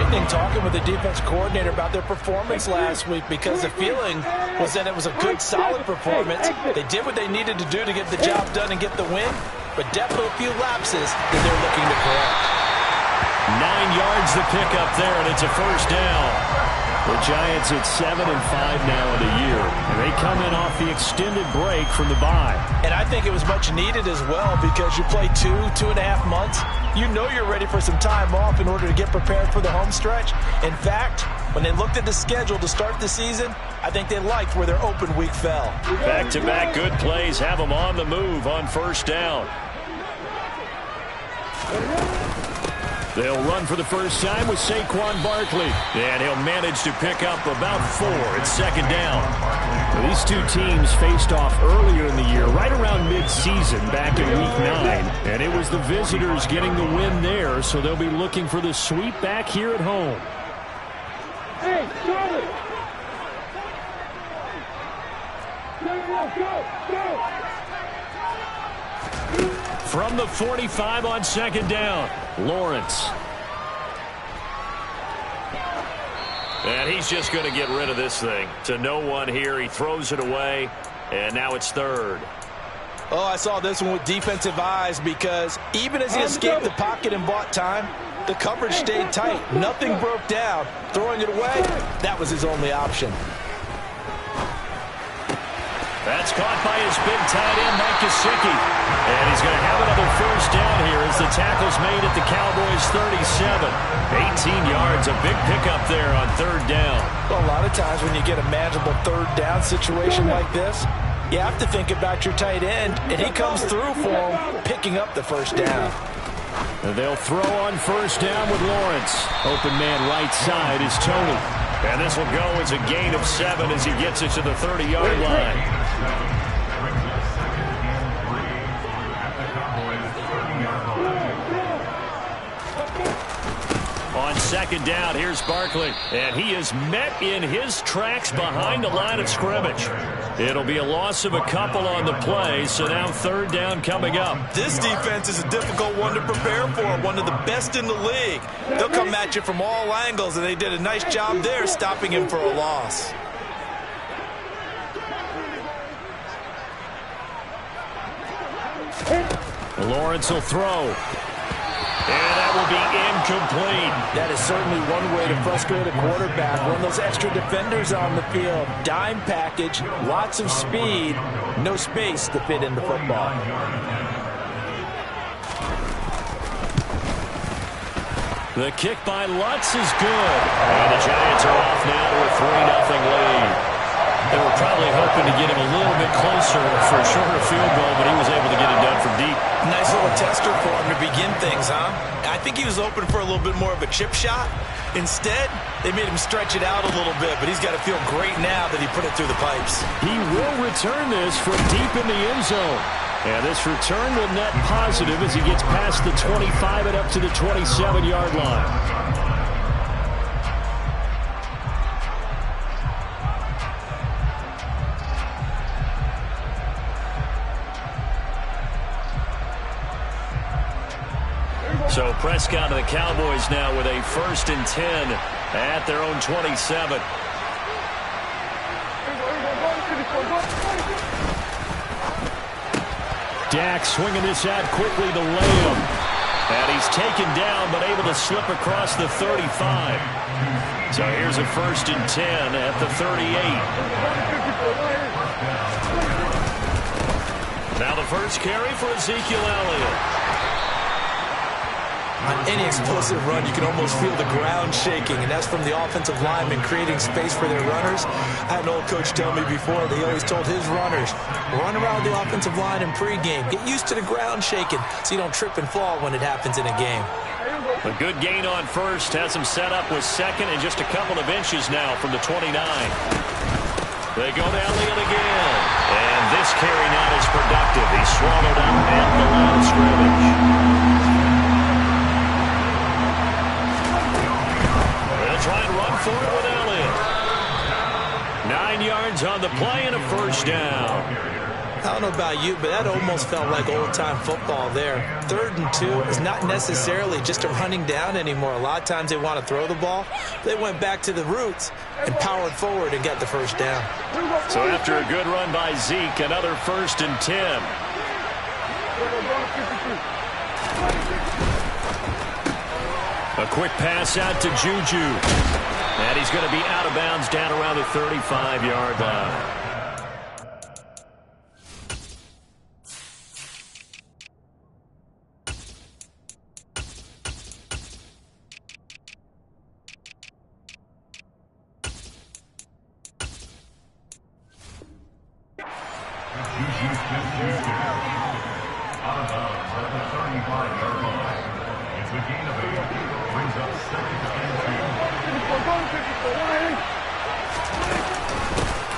frightening talking with the defense coordinator about their performance last week because the feeling was that it was a good, solid performance. They did what they needed to do to get the job done and get the win, but definitely a few lapses that they're looking to correct. 9 yards the pickup there, and it's a first down. The Giants at 7-5 now in the year, and they come in off the extended break from the bye. And I think it was much needed as well because you play 2.5 months. You know you're ready for some time off in order to get prepared for the home stretch. In fact, when they looked at the schedule to start the season, I think they liked where their open week fell. Back-to-back good plays have them on the move on first down. They'll run for the first time with Saquon Barkley, and he'll manage to pick up about 4 at second down. Well, these two teams faced off earlier in the year, right around mid-season, back in Week 9, and it was the visitors getting the win there, so they'll be looking for the sweep back here at home. Hey, Charlie! Go! From the 45 on second down, Lawrence. And he's just going to get rid of this thing. To no one here. He throws it away, and now it's third. Oh, I saw this one with defensive eyes because even as he escaped the pocket and bought time, the coverage stayed tight. Nothing broke down. Throwing it away, that was his only option. That's caught by his big tight end, Mike Gesicki. And he's going to have another first down here as the tackle's made at the Cowboys' 37. 18 yards, a big pickup there on third down. Well, a lot of times when you get a manageable third down situation like this, you have to think about your tight end, and he comes through for him, picking up the first down. And they'll throw on first down with Lawrence. Open man right side is Tony. And this will go as a gain of 7 as he gets it to the 30-yard line. On second down, here's Barkley. And he is met in his tracks behind the line of scrimmage. It'll be a loss of a couple on the play, so now third down coming up. This defense is a difficult one to prepare for, one of the best in the league. They'll come at you from all angles, and they did a nice job there stopping him for a loss. Lawrence will throw. And that will be incomplete. That is certainly one way to frustrate a quarterback. Run those extra defenders on the field. Dime package, lots of speed, no space to fit in the football. The kick by Lutz is good. And the Giants are off now to a 3-0 lead. They were probably hoping to get him a little bit closer for a shorter field goal, but he was able to get it done from deep. Nice little tester for him to begin things, huh? I think he was open for a little bit more of a chip shot. Instead, they made him stretch it out a little bit, but he's got to feel great now that he put it through the pipes. He will return this from deep in the end zone. And this return will net positive as he gets past the 25 and up to the 27-yard line. So Prescott and the Cowboys now with a 1st and 10 at their own 27. Dak swinging this out quickly to Lamb. And he's taken down but able to slip across the 35. So here's a 1st and 10 at the 38. Now the first carry for Ezekiel Elliott. On any explosive run, you can almost feel the ground shaking, and that's from the offensive linemen creating space for their runners. I had an old coach tell me before, they always told his runners, run around the offensive line in pregame. Get used to the ground shaking so you don't trip and fall when it happens in a game. A good gain on first has him set up with second and just a couple of inches now from the 29. They go to Elliott again. And this carry now is productive. He's swallowed up at the line of scrimmage. Try and run for it with Elliott. 9 yards on the play and a first down. I don't know about you, but that almost felt like old-time football there. 3rd and 2 is not necessarily just a running down anymore. A lot of times they want to throw the ball. They went back to the roots and powered forward and got the first down. So after a good run by Zeke, another 1st and 10. A quick pass out to Juju. And he's going to be out of bounds down around the 35-yard line.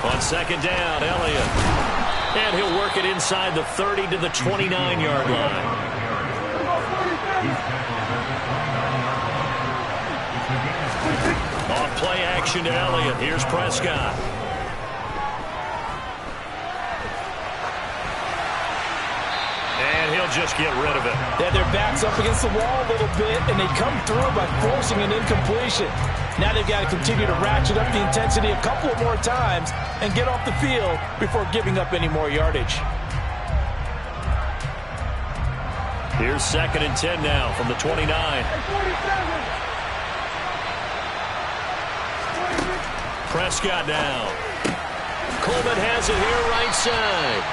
On 2nd down, Elliott. And he'll work it inside the 30 to the 29-yard line. Off play action to Elliott. Here's Prescott. And he'll just get rid of it. Yeah, their back's up against the wall a little bit, and they come through by forcing an incompletion. Now they've got to continue to ratchet up the intensity a couple more times and get off the field before giving up any more yardage. Here's 2nd and 10 now from the 29. Prescott now. Coleman has it here right side.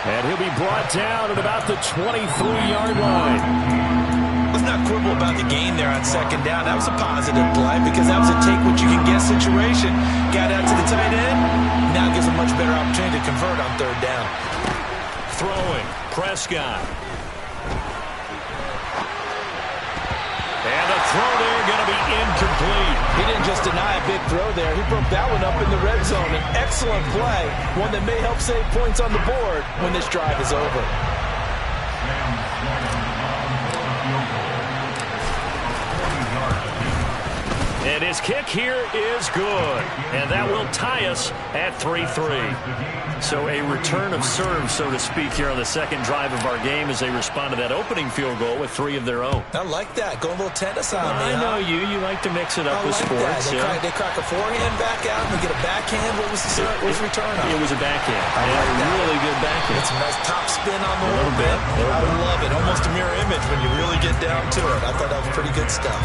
And he'll be brought down at about the 23-yard line. Let's not quibble about the gain there on 2nd down. That was a positive play because that was a take-what-you-can-get situation. Got out to the tight end. Now gives a much better opportunity to convert on 3rd down. Throwing. Prescott. And the throw there going to be incomplete. He didn't just deny a big throw there. He broke that one up in the red zone. An excellent play. One that may help save points on the board when this drive is over. And his kick here is good. And that will tie us at 3-3. So a return of serve, so to speak, here on the 2nd drive of our game as they respond to that opening field goal with 3 of their own. I like that. Go a little tennis on me. I know you. You like to mix it up with sports. They crack a forehand back out and they get a backhand. What was the return on? It was a backhand. I like that. Really good backhand. It's a nice top spin on the little bit. I love it. Almost a mirror image when you really get down to it. I thought that was pretty good stuff.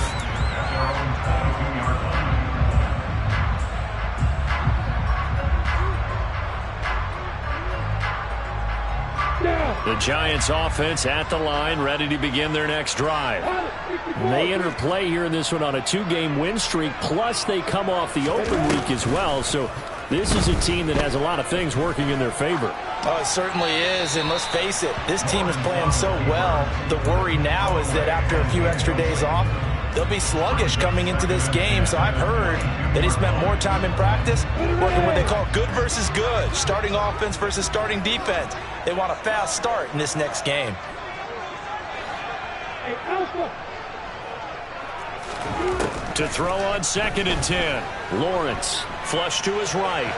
The Giants offense at the line, ready to begin their next drive. And they enter play here in this one on a 2-game win streak, plus they come off the open week as well. So this is a team that has a lot of things working in their favor. Oh, it certainly is, and let's face it, this team is playing so well. The worry now is that after a few extra days off, they'll be sluggish coming into this game. So I've heard that he spent more time in practice working what they call good versus good, starting offense versus starting defense. They want a fast start in this next game. To throw on 2nd and 10. Lawrence, flush to his right.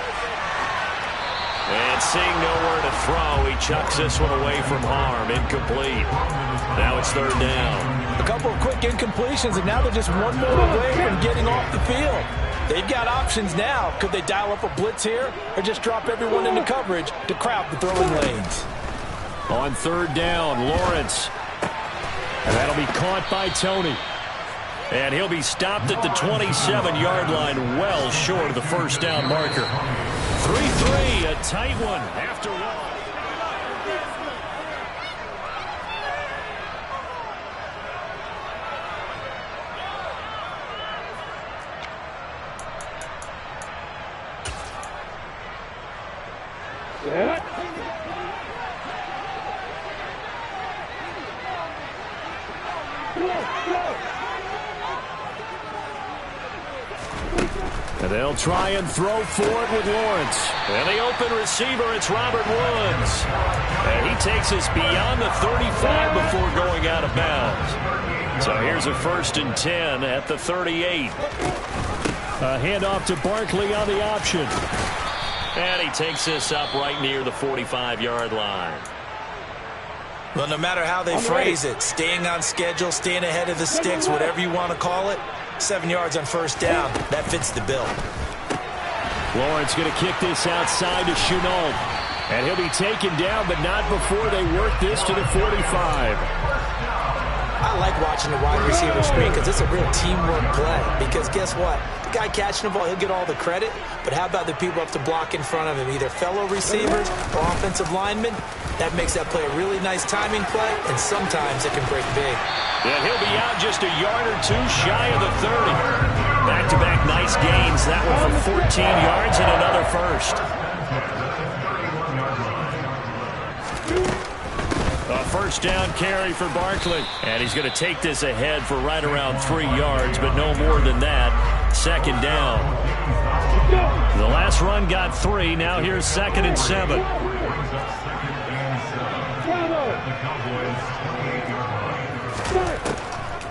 And seeing nowhere to throw, he chucks this one away from harm. Incomplete. Now it's 3rd down. A couple of quick incompletions, and now they're just one more away from getting off the field. They've got options now. Could they dial up a blitz here or just drop everyone into coverage to crowd the throwing lanes? On 3rd down, Lawrence. And that'll be caught by Tony. And he'll be stopped at the 27-yard line, well short of the 1st down marker. 3-3, a tight one after one. And they'll try and throw for it with Lawrence. And the open receiver, it's Robert Woods. And he takes us beyond the 35 before going out of bounds. So here's a 1st and 10 at the 38. A handoff to Barkley on the option. And he takes this up right near the 45-yard line. Well, no matter how they phrase it, staying on schedule, staying ahead of the sticks, whatever you want to call it, 7 yards on first down, that fits the bill. Lawrence going to kick this outside to Chenault. And he'll be taken down, but not before they work this to the 45. I like watching the wide receiver screen because it's a real teamwork play. Because guess what? The guy catching the ball, he'll get all the credit. But how about the people up to block in front of him, either fellow receivers or offensive linemen? That makes that play a really nice timing play, and sometimes it can break big. And he'll be out just a yard or two shy of the 30. Back-to-back nice gains. That one for 14 yards and another first. A first down carry for Barkley. And he's going to take this ahead for right around 3 yards, but no more than that. Second down. The last run got 3. Now here's 2nd and 7.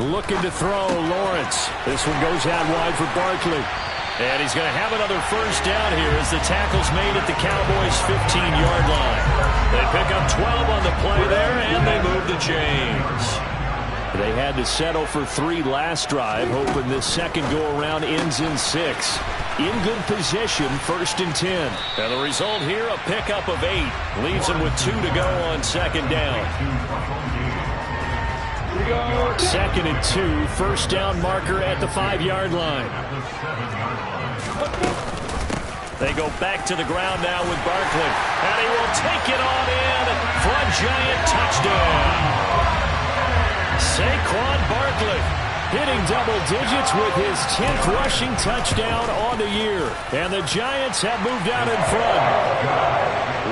Looking to throw, Lawrence. This one goes out wide for Barkley. And he's going to have another first down here as the tackle's made at the Cowboys' 15-yard line. They pick up 12 on the play there, and they move the chains. They had to settle for 3 last drive, hoping this second go-around ends in 6. In good position, 1st and 10. And the result here, a pickup of 8. Leaves them with 2 to go on 2nd down. 2nd and 2, first down marker at the 5-yard line. They go back to the ground now with Barkley. And he will take it on in for a giant touchdown. Saquon Barkley hitting double digits with his 10th rushing touchdown on the year. And the Giants have moved out in front.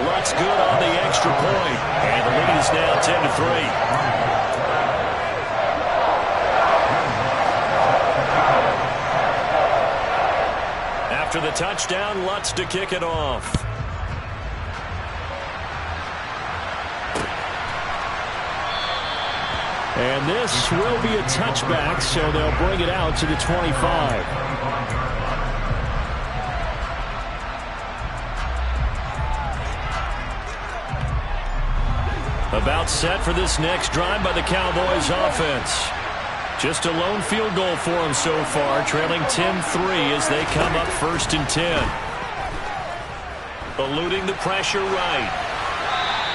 Lutz good on the extra point. And the lead is now 10-3. After the touchdown, Lutz to kick it off. And this will be a touchback, so they'll bring it out to the 25. About set for this next drive by the Cowboys offense. Just a lone field goal for him so far, trailing 10-3 as they come up 1st and 10. Eluding the pressure right.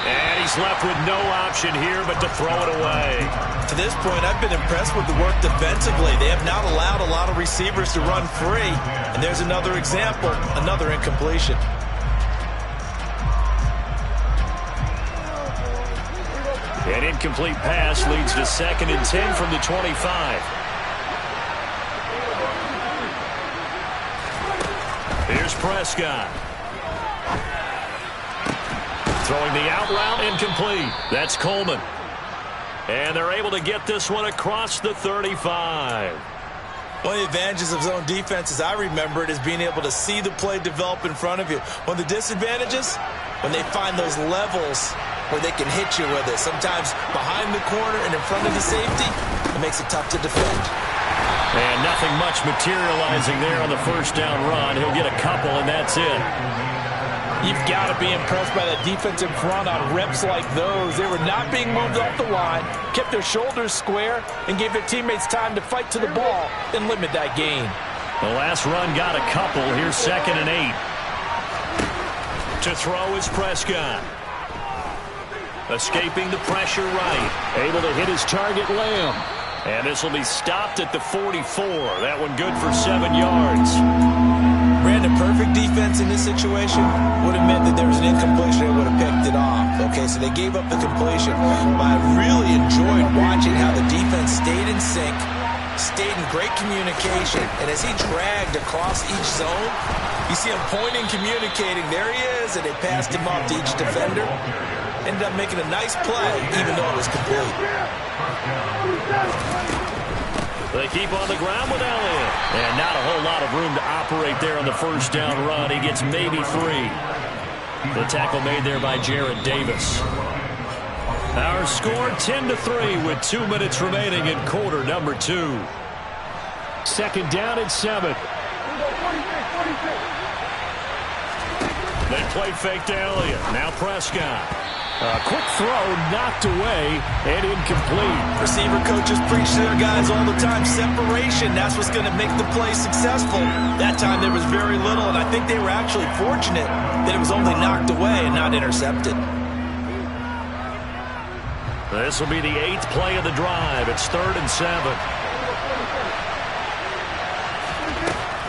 And he's left with no option here but to throw it away. To this point, I've been impressed with the work defensively. They have not allowed a lot of receivers to run free. And there's another example, another incompletion. An incomplete pass leads to 2nd and 10 from the 25. Here's Prescott. Throwing the out route, incomplete. That's Coleman. And they're able to get this one across the 35. One of the advantages of zone defense, as I remember it, is being able to see the play develop in front of you. One of the disadvantages, when they find those levels where they can hit you with it. Sometimes behind the corner and in front of the safety, it makes it tough to defend. And nothing much materializing there on the first down run. He'll get a couple, and that's it. You've got to be impressed by that defensive front on reps like those. They were not being moved off the line, kept their shoulders square, and gave their teammates time to fight to the ball and limit that gain. The last run got a couple. Here's 2nd and 8. To throw is Prescott. Escaping the pressure right. Able to hit his target, Lamb. And this will be stopped at the 44. That one good for 7 yards. Brandon, perfect defense in this situation would have meant that there was an incompletion. They would have picked it off. Okay, so they gave up the completion. But I really enjoyed watching how the defense stayed in sync, stayed in great communication. And as he dragged across each zone, you see him pointing, communicating. There he is, and they passed him off to each defender. Ended up making a nice play, even though it was complete. They keep on the ground with Elliott. And not a whole lot of room to operate there on the first down run. He gets maybe 3. The tackle made there by Jared Davis. Our score 10-3 with 2 minutes remaining in quarter number 2. 2nd down and 7. They play fake to Elliott. Now Prescott. A quick throw knocked away and incomplete. Receiver coaches preach to their guys all the time. Separation, that's what's going to make the play successful. That time there was very little, and I think they were actually fortunate that it was only knocked away and not intercepted. This will be the 8th play of the drive. It's 3rd and 7.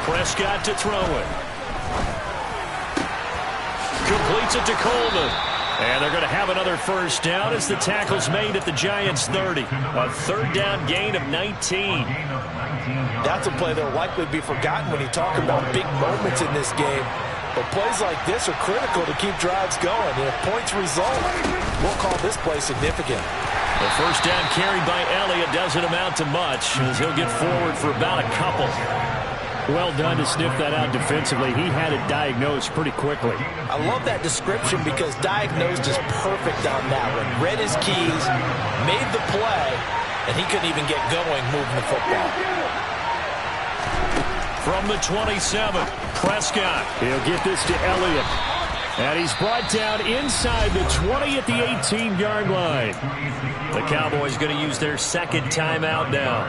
Prescott to throw it. Completes it to Coleman. And they're going to have another first down as the tackle's made at the Giants' 30. A 3rd down gain of 19. That's a play that will likely be forgotten when you talk about big moments in this game. But plays like this are critical to keep drives going. And if points result, we'll call this play significant. The first down carry by Elliott doesn't amount to much as he'll get forward for about a couple. Well done to sniff that out defensively. He had it diagnosed pretty quickly. I love that description because diagnosed is perfect on that one. Read his keys, made the play, and he couldn't even get going moving the football. From the 27, Prescott. He'll get this to Elliott. And he's brought down inside the 20 at the 18-yard line. The Cowboys going to use their second timeout now,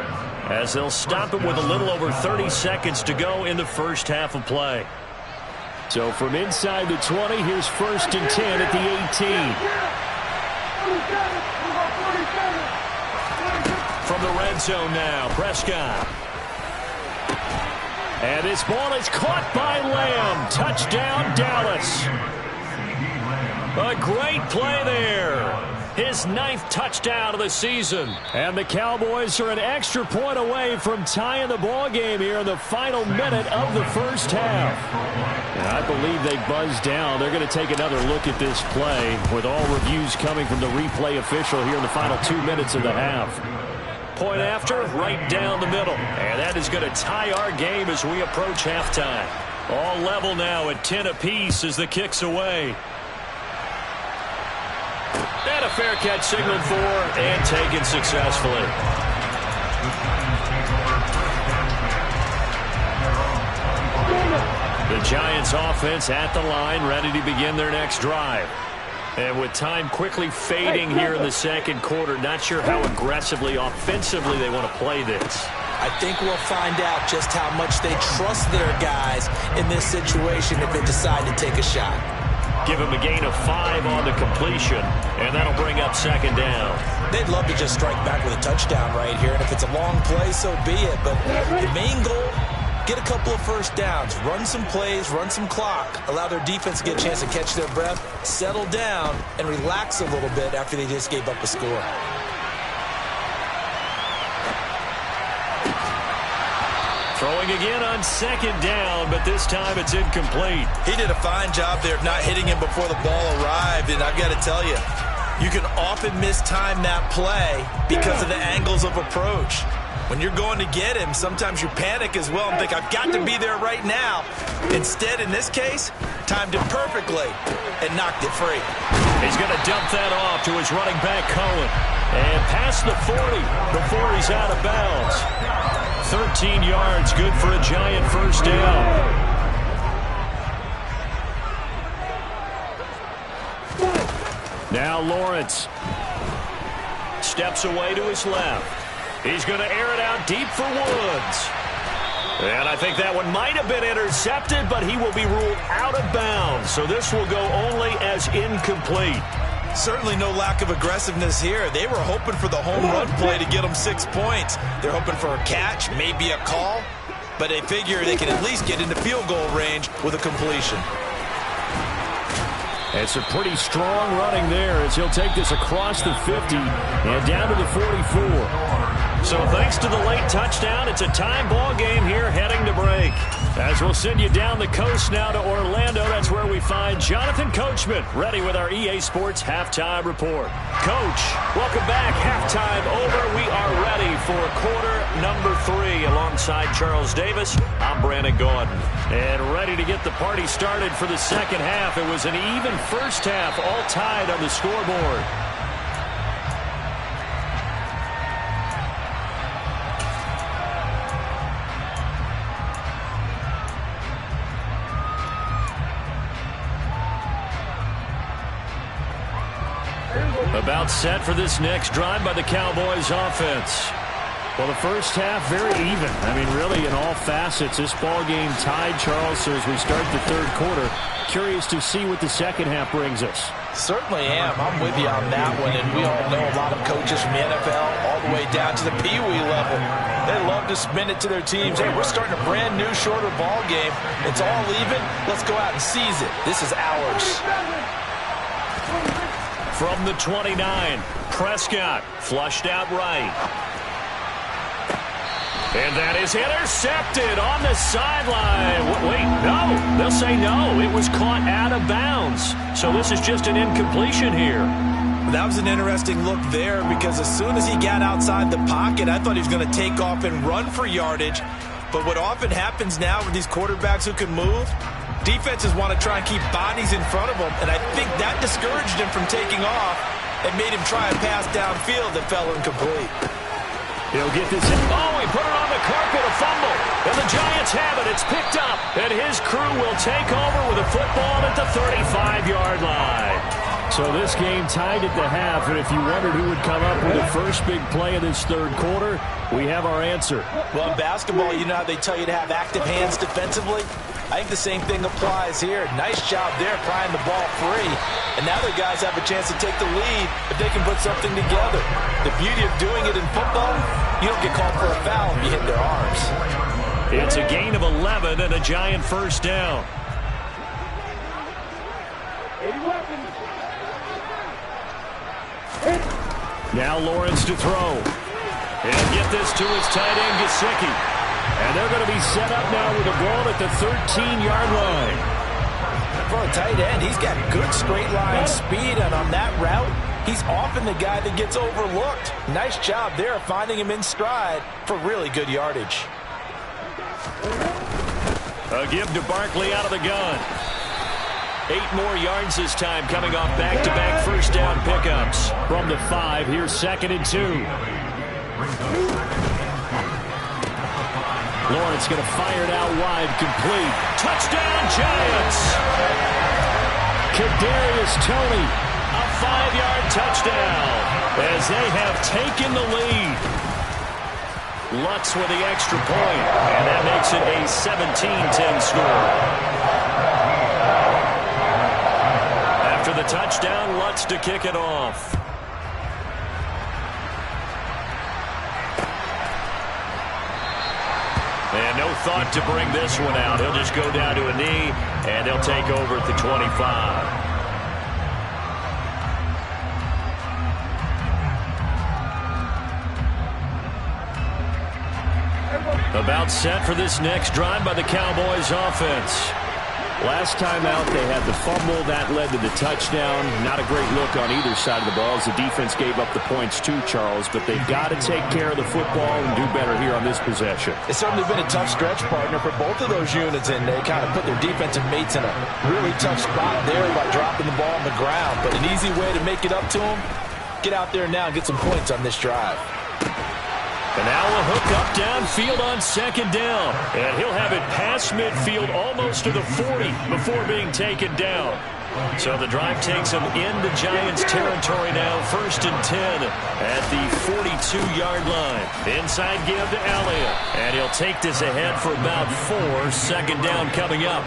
as they'll stop it with a little over 30 seconds to go in the first half of play. So from inside the 20, here's 1st and 10 at the 18. From the red zone now, Prescott. And this ball is caught by Lamb. Touchdown, Dallas. A great play there. His 9th touchdown of the season. And the Cowboys are an extra point away from tying the ball game here in the final minute of the first half. And I believe they buzzed down. They're going to take another look at this play with all reviews coming from the replay official here in the final 2 minutes of the half. Point after, right down the middle. And that is going to tie our game as we approach halftime. All level now at 10 apiece as the kick's away. And a fair catch signaled for and taken successfully. The Giants offense at the line, ready to begin their next drive. And with time quickly fading here in the second quarter, not sure how aggressively, offensively they want to play this. I think we'll find out just how much they trust their guys in this situation if they decide to take a shot. Give him a gain of 5 on the completion, and that'll bring up 2nd down. They'd love to just strike back with a touchdown right here, and if it's a long play, so be it. But the main goal, get a couple of first downs, run some plays, run some clock, allow their defense to get a chance to catch their breath, settle down, and relax a little bit after they just gave up a score. Throwing again on 2nd down, but this time it's incomplete. He did a fine job there of not hitting him before the ball arrived, and I've got to tell you, you can often mistime that play because of the angles of approach. When you're going to get him, sometimes you panic as well and think, I've got to be there right now. Instead, in this case, timed it perfectly and knocked it free. He's going to dump that off to his running back, Cohen. And past the 40 before he's out of bounds. 13 yards, good for a Giant first down. Now Lawrence Steps away to his left. He's going to air it out deep for Woods. And I think that one might have been intercepted, but he will be ruled out of bounds. So this will go only as incomplete. Certainly no lack of aggressiveness here. They were hoping for the home run play to get them 6 points. They're hoping for a catch, maybe a call, but they figure they can at least get into field goal range with a completion. It's a pretty strong running there as he'll take this across the 50 and down to the 44. So thanks to the late touchdown, it's a tie ball game here heading to break. As we'll send you down the coast now to Orlando, that's where we find Jonathan Coachman ready with our EA Sports Halftime Report. Coach, welcome back. Halftime over. We are ready for quarter number 3 alongside Charles Davis. I'm Brandon Gordon. And ready to get the party started for the second half. It was an even first half, all tied on the scoreboard. About set for this next drive by the Cowboys offense. Well, the first half, very even. I mean, really, in all facets, this ball game tied, Charles. So as we start the third quarter, curious to see what the second half brings us. Certainly am. I'm with you on that one. And we all know a lot of coaches from the NFL all the way down to the Pee Wee level. They love to spin it to their teams. Hey, we're starting a brand new, shorter ball game. It's all even. Let's go out and seize it. This is ours. From the 29, Prescott flushed out right. And that is intercepted on the sideline. Wait, no. They'll say no. It was caught out of bounds. So this is just an incompletion here. That was an interesting look there because as soon as he got outside the pocket, I thought he was going to take off and run for yardage. But what often happens now with these quarterbacks who can move, defenses want to try and keep bodies in front of them. And I think that discouraged him from taking off and made him try and pass downfield that fell incomplete. He'll get this in. Oh, he put it on the carpet, a fumble. And the Giants have it. It's picked up. And his crew will take over with a football at the 35-yard line. So this game tied at the half, and if you wondered who would come up with the first big play of this third quarter, we have our answer. Well, in basketball, you know how they tell you to have active hands defensively? I think the same thing applies here. Nice job there prying the ball free. And now the guys have a chance to take the lead if they can put something together. The beauty of doing it in football, you don't get called for a foul if you hit their arms. It's a gain of 11 and a Giant first down. Now Lawrence to throw. And get this to his tight end, Gesicki. And they're going to be set up now with the ball at the 13-yard line. For a tight end, he's got good straight line speed, and on that route, he's often the guy that gets overlooked. Nice job there finding him in stride for really good yardage. A give to Barkley out of the gun. 8 more yards this time coming off back-to-back first down pickups. From the 5, here's 2nd and 2. Lawrence going to fire it out wide, complete. Touchdown, Giants! Kadarius Toney. A 5-yard touchdown as they have taken the lead. Lutz with the extra point, and that makes it a 17-10 score. After the touchdown, Lutz to kick it off. And no thought to bring this one out. He'll just go down to a knee, and they'll take over at the 25. About set for this next drive by the Cowboys offense. Last time out, they had the fumble. That led to the touchdown. Not a great look on either side of the ball as the defense gave up the points too, Charles. But they've got to take care of the football and do better here on this possession. It's certainly been a tough stretch, partner, for both of those units, and they kind of put their defensive mates in a really tough spot there by dropping the ball on the ground. But an easy way to make it up to them, get out there now and get some points on this drive. And now a hook up downfield on 2nd down. And he'll have it past midfield almost to the 40 before being taken down. So the drive takes him into Giants territory now. 1st and 10 at the 42-yard line. Inside give to Elliott. And he'll take this ahead for about 4. 2nd down coming up.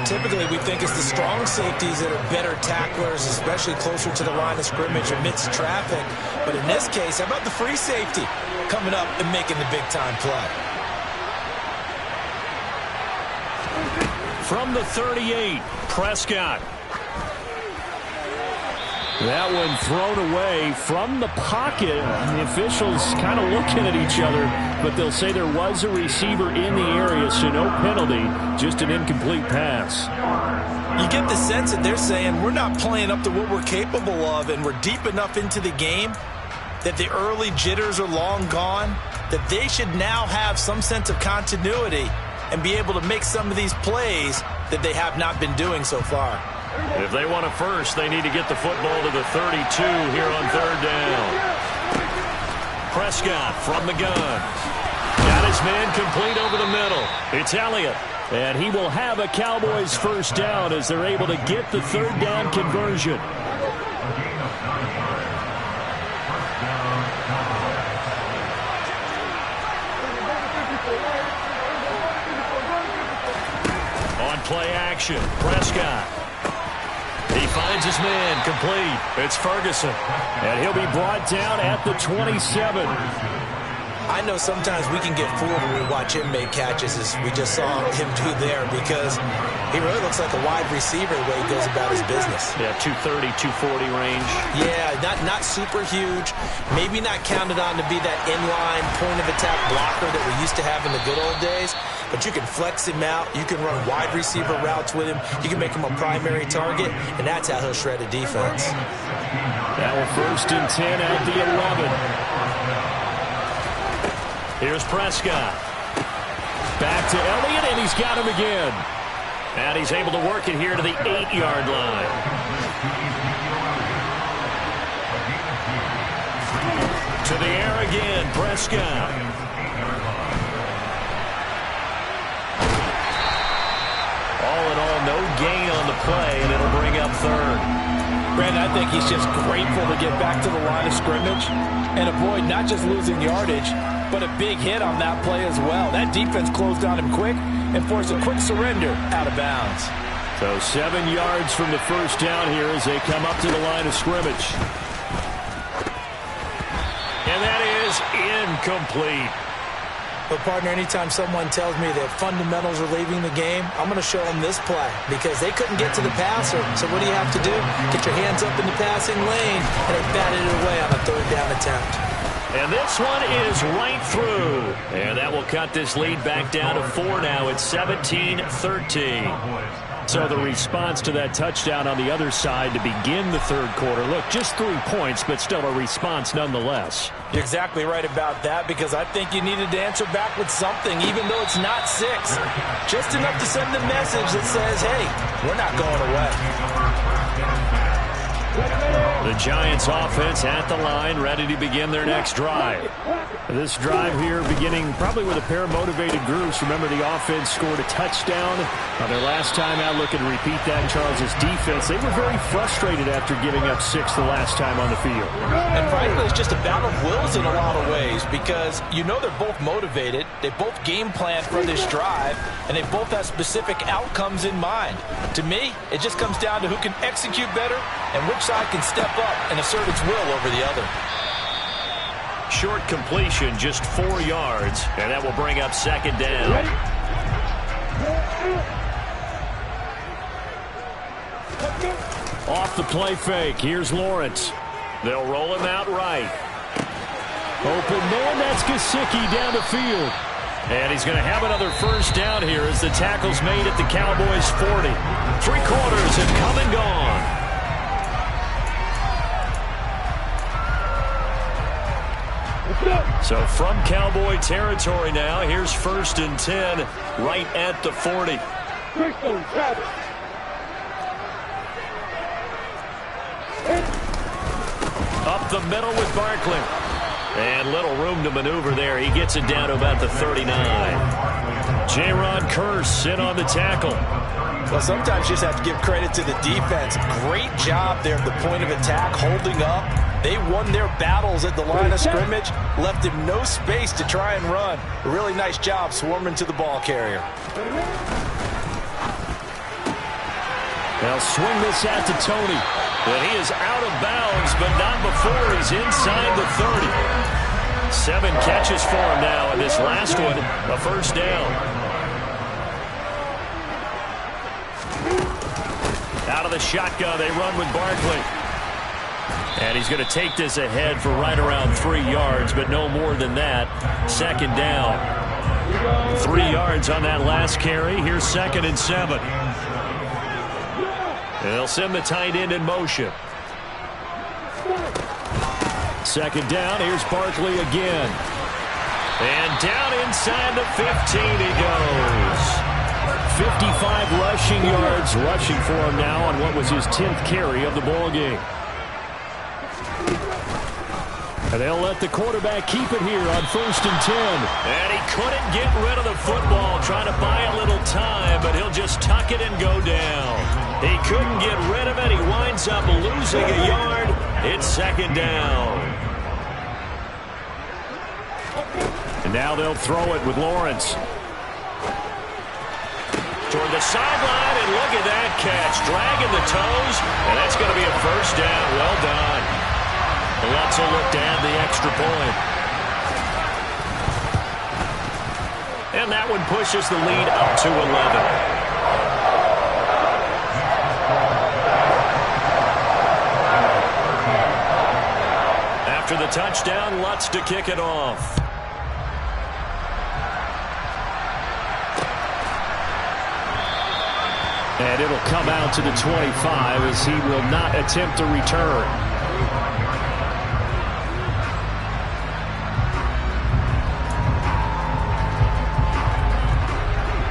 Typically, we think it's the strong safeties that are better tacklers, especially closer to the line of scrimmage amidst traffic. But in this case, how about the free safety coming up and making the big-time play? From the 38, Prescott. That one thrown away from the pocket. The officials kind of looking at each other, but they'll say there was a receiver in the area, so no penalty, just an incomplete pass. You get the sense that they're saying we're not playing up to what we're capable of, and we're deep enough into the game that the early jitters are long gone, that they should now have some sense of continuity and be able to make some of these plays that they have not been doing so far. If they want a first, they need to get the football to the 32 here on 3rd down. Prescott from the gun. Got his man complete over the middle. It's Elliott. And he will have a Cowboys first down as they're able to get the 3rd down conversion. play action. Prescott. He finds his man, complete. It's Ferguson. And he'll be brought down at the 27. I know sometimes we can get fooled when we watch him make catches, as we just saw him do there, because he really looks like a wide receiver the way he goes about his business. Yeah, 230, 240 range. Yeah, not super huge. Maybe not counted on to be that inline point-of-attack blocker that we used to have in the good old days, but you can flex him out. You can run wide receiver routes with him. You can make him a primary target, and that's how he'll shred a defense. Now we're 1st and 10 at the 11. Here's Prescott. Back to Elliott, and he's got him again. And he's able to work it here to the 8-yard line. To the air again, Prescott. All in all, no gain on the play, and it'll bring up 3rd. Brandon, I think he's just grateful to get back to the line of scrimmage and avoid not just losing yardage, but a big hit on that play as well. That defense closed on him quick and forced a quick surrender out of bounds. So 7 yards from the first down here as they come up to the line of scrimmage. And that is incomplete. But, partner, anytime someone tells me that fundamentals are leaving the game, I'm going to show them this play because they couldn't get to the passer. So what do you have to do? Get your hands up in the passing lane, and they batted it away on a 3rd down attempt. And this one is right through. And that will cut this lead back down to 4 now. It's 17-13. So the response to that touchdown on the other side to begin the 3rd quarter. Look, just 3 points, but still a response nonetheless. You're exactly right about that, because I think you needed to answer back with something, even though it's not 6. Just enough to send a message that says, hey, we're not going away. The Giants offense at the line, ready to begin their next drive. This drive here beginning probably with a pair of motivated groups. Remember, the offense scored a touchdown on their last time out. Looking to repeat that in Charles' defense. They were very frustrated after giving up 6 the last time on the field. And frankly, it's just a battle of wills in a lot of ways, because you know they're both motivated. They both game plan for this drive, and they both have specific outcomes in mind. To me, it just comes down to who can execute better and which side can step up and assert its will over the other. Short completion, just 4 yards, and that will bring up 2nd down. Off the play fake, here's Lawrence. They'll roll him out right. Open man, that's Gesicki down the field. And he's going to have another 1st down here as the tackle's made at the Cowboys' 40. 3 quarters have come and gone. So from Cowboy territory now, here's 1st and 10 right at the 40. Up the middle with Barkley. And little room to maneuver there. He gets it down to about the 39. J-Ron Kearse in on the tackle. Well, sometimes you just have to give credit to the defense. Great job there at the point of attack, holding up. They won their battles at the line of scrimmage, left him no space to try and run. A really nice job swarming to the ball carrier. They'll swing this out to Tony. And he is out of bounds, but not before he's inside the 30. 7 catches for him now, and this last one, a 1st down. Out of the shotgun, they run with Barkley. And he's going to take this ahead for right around 3 yards, but no more than that. 2nd down. 3 yards on that last carry. Here's 2nd and 7. They'll send the tight end in motion. 2nd down. Here's Barkley again. And down inside the 15 he goes. 55 rushing yards rushing for him now on what was his 10th carry of the ball game. And they'll let the quarterback keep it here on 1st and 10. And he couldn't get rid of the football, trying to buy a little time, but he'll just tuck it and go down. He couldn't get rid of it. He winds up losing a yard. It's 2nd down. And now they'll throw it with Lawrence. toward the sideline, and look at that catch. Dragging the toes, and that's going to be a first down. Well done. Lutz will look to add the extra point. And that one pushes the lead up to 11. After the touchdown, Lutz to kick it off. And it'll come out to the 25 as he will not attempt a return.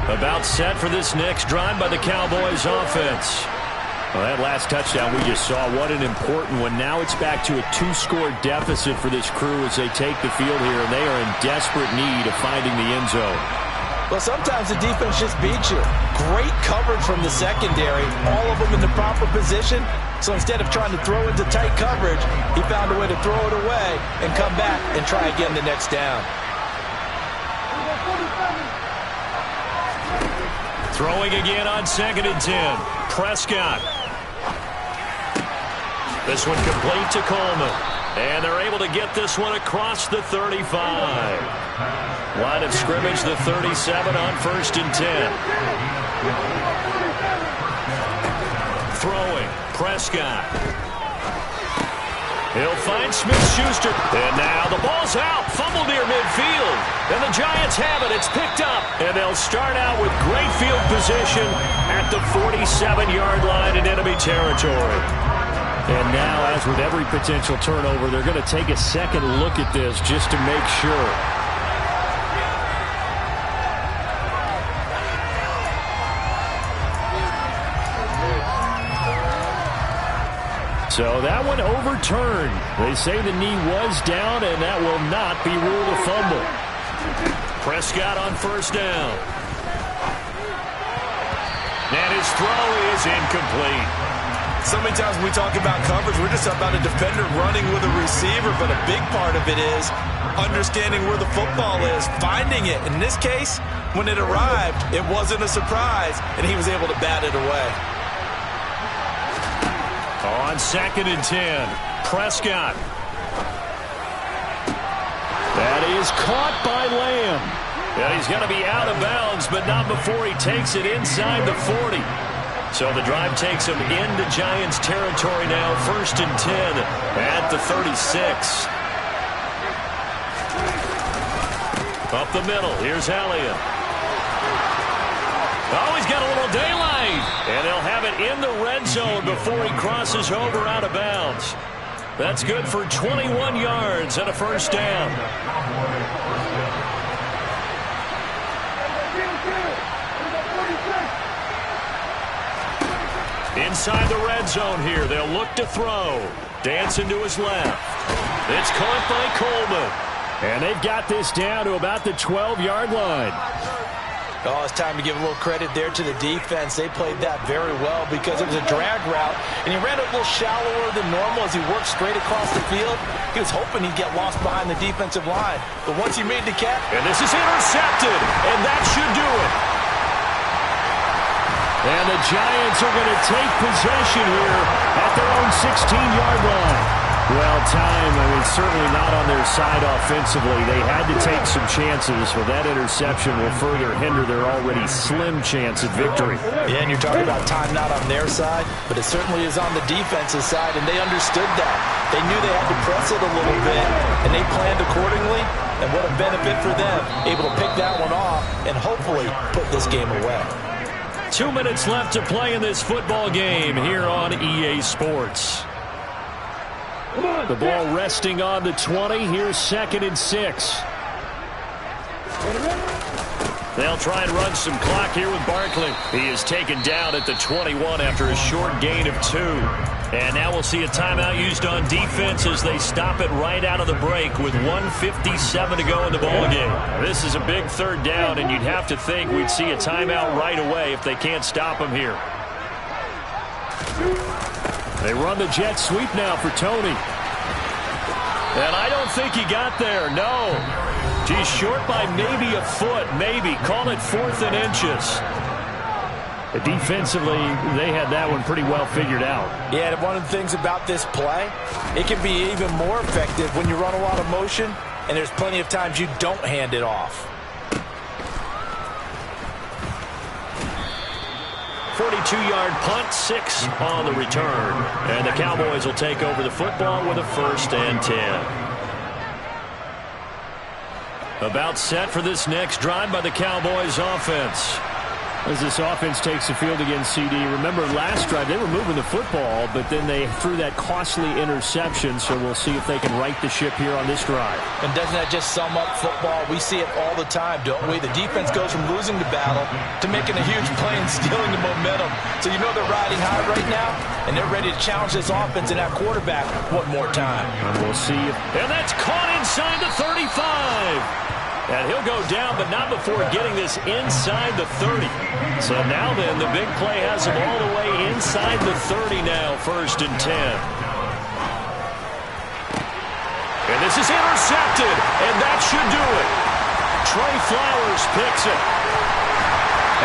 About set for this next drive by the Cowboys offense. Well, that last touchdown we just saw, what an important one. Now it's back to a 2-score deficit for this crew as they take the field here, and they are in desperate need of finding the end zone. Well, sometimes the defense just beats you. Great coverage from the secondary, all of them in the proper position. So instead of trying to throw into tight coverage, he found a way to throw it away and come back and try again the next down. Throwing again on 2nd and 10. Prescott. This one complete to Coleman. And they're able to get this one across the 35. Line of scrimmage, the 37 on 1st and 10. Throwing. Prescott. He'll find Smith-Schuster. And now the ball's out. Fumble near midfield. And the Giants have it. It's picked up. And they'll start out with great field position at the 47-yard line in enemy territory. And now, as with every potential turnover, they're going to take a second look at this just to make sure. So that one overturned. They say the knee was down, and that will not be ruled a fumble. Prescott on 1st down. And his throw is incomplete. So many times when we talk about coverage, we're just about a defender running with a receiver, but a big part of it is understanding where the football is, finding it. In this case, when it arrived, it wasn't a surprise, and he was able to bat it away. On 2nd and 10, Prescott. That is caught by Lamb. And he's going to be out of bounds, but not before he takes it inside the 40. So the drive takes him into Giants territory now, 1st and 10 at the 36. Up the middle, here's Elliott. Oh, he's got a little daylight. And he'll have it in the red zone before he crosses over out of bounds. That's good for 21 yards and a 1st down. Inside the red zone here, they'll look to throw. Dancing to his left. It's caught by Coleman. And they've got this down to about the 12-yard line. Oh, it's time to give a little credit there to the defense. They played that very well because it was a drag route, and he ran a little shallower than normal as he worked straight across the field. He was hoping he'd get lost behind the defensive line. But once he made the catch... And this is intercepted, and that should do it. And the Giants are going to take possession here at their own 16-yard line. Well, certainly not on their side offensively. They had to take some chances, but that interception will further hinder their already slim chance at victory. Yeah, and you're talking about time not on their side, but it certainly is on the defensive side, and they understood that. They knew they had to press it a little bit, and they planned accordingly, and what a benefit for them, able to pick that one off and hopefully put this game away. 2 minutes left to play in this football game here on EA Sports. The ball resting on the 20. Here's 2nd and 6. They'll try and run some clock here with Barkley. He is taken down at the 21 after a short gain of 2. And now we'll see a timeout used on defense as they stop it right out of the break with 1:57 to go in the ballgame. This is a big 3rd down, and you'd have to think we'd see a timeout right away if they can't stop him here. They run the jet sweep now for Tony. And I don't think he got there, no. He's short by maybe a foot, maybe. Call it 4th and inches. Defensively, they had that one pretty well figured out. Yeah, and one of the things about this play, it can be even more effective when you run a lot of motion, and there's plenty of times you don't hand it off. 42-yard punt, 6 on the return. And the Cowboys will take over the football with a 1st and 10. About set for this next drive by the Cowboys offense. As this offense takes the field against CD. Remember last drive they were moving the football, but then they threw that costly interception, so we'll see if they can right the ship here on this drive. And doesn't that just sum up football? We see it all the time, don't we? The defense goes from losing the battle to making a huge play and stealing the momentum. So you know they're riding high right now, and they're ready to challenge this offense and that quarterback one more time. And we'll see if... And that's caught inside the 35. And he'll go down, but not before getting this inside the 30. So now then, the big play has him all the way inside the 30 now, 1st and 10. And this is intercepted, and that should do it. Trey Flowers picks it.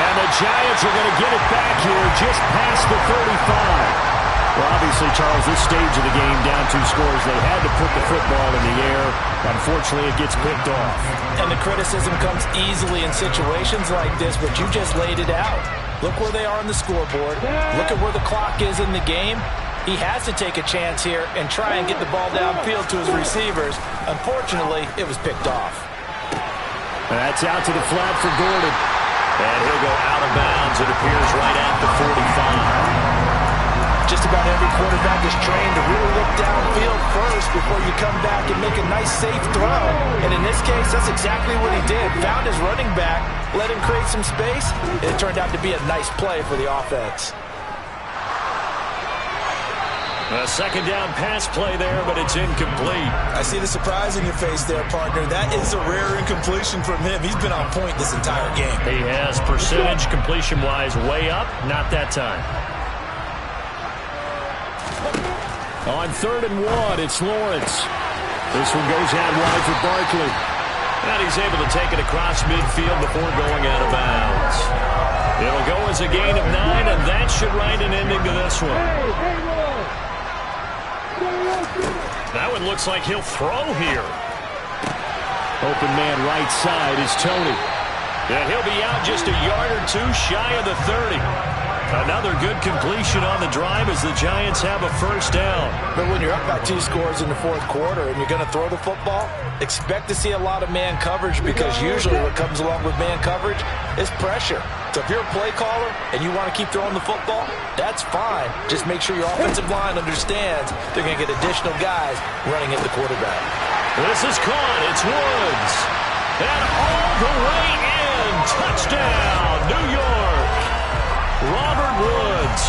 And the Giants are going to get it back here just past the 35. Well, obviously, Charles, this stage of the game, down 2 scores, they had to put the football in the air. Unfortunately, it gets picked off. And the criticism comes easily in situations like this, but you just laid it out. Look where they are on the scoreboard. Look at where the clock is in the game. He has to take a chance here and try and get the ball downfield to his receivers. Unfortunately, it was picked off. And that's out to the flat for Gordon. And he'll go out of bounds, it appears, right at the 45. Just about every quarterback is trained to really look downfield first before you come back and make a nice, safe throw. And in this case, that's exactly what he did. Found his running back, let him create some space, and it turned out to be a nice play for the offense. A 2nd down pass play there, but it's incomplete. I see the surprise in your face there, partner. That is a rare incompletion from him. He's been on point this entire game. He has percentage completion-wise way up, not that time. On 3rd and 1, it's Lawrence. This one goes out wide for Barkley. And he's able to take it across midfield before going out of bounds. It'll go as a gain of 9, and that should write an ending to this one. That one looks like he'll throw here. Open man right side is Tony. And he'll be out just a yard or 2 shy of the 30. Another good completion on the drive as the Giants have a 1st down. But when you're up by 2 scores in the 4th quarter and you're going to throw the football, expect to see a lot of man coverage, because usually what comes along with man coverage is pressure. So if you're a play caller and you want to keep throwing the football, that's fine. Just make sure your offensive line understands they're going to get additional guys running at the quarterback. This is caught. It's Woods. And all the way in. Touchdown, New York. Robert Woods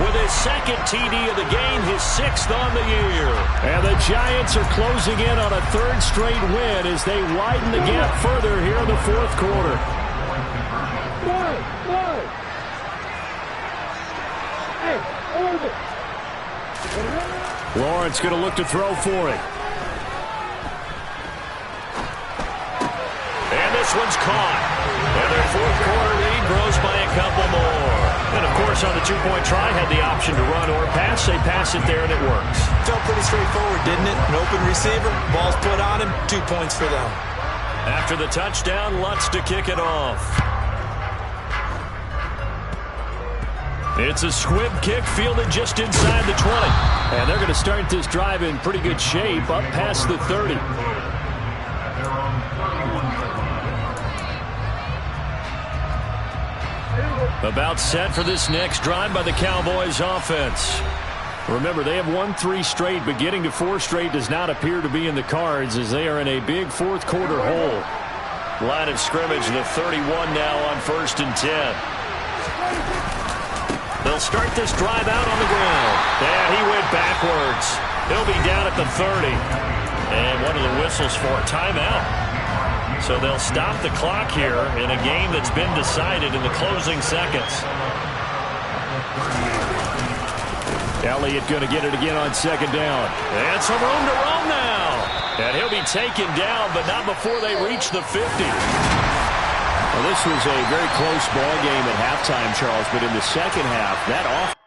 with his 2nd TD of the game, his 6th on the year. And the Giants are closing in on a 3rd straight win as they widen the gap further here in the 4th quarter. Lawrence going to look to throw for it. And this one's caught. And their 4th quarter lead grows by a couple more. And, of course, on the 2-point try, had the option to run or pass. They pass it there, and it works. Felt pretty straightforward, didn't it? An open receiver, ball's put on him, 2 points for them. After the touchdown, Lutz to kick it off. It's a squib kick fielded just inside the 20. And they're going to start this drive in pretty good shape, up past the 30. About set for this next drive by the Cowboys offense. Remember, they have won 3 straight, but getting to 4 straight does not appear to be in the cards as they are in a big 4th quarter hole. Line of scrimmage, the 31 now on 1st and 10. They'll start this drive out on the ground. And he went backwards. He'll be down at the 30. And one of the whistles for a timeout. So they'll stop the clock here in a game that's been decided in the closing seconds. Elliott going to get it again on 2nd down. And some room to roam now. And he'll be taken down, but not before they reach the 50. Well, this was a very close ball game at halftime, Charles, but in the second half, that offense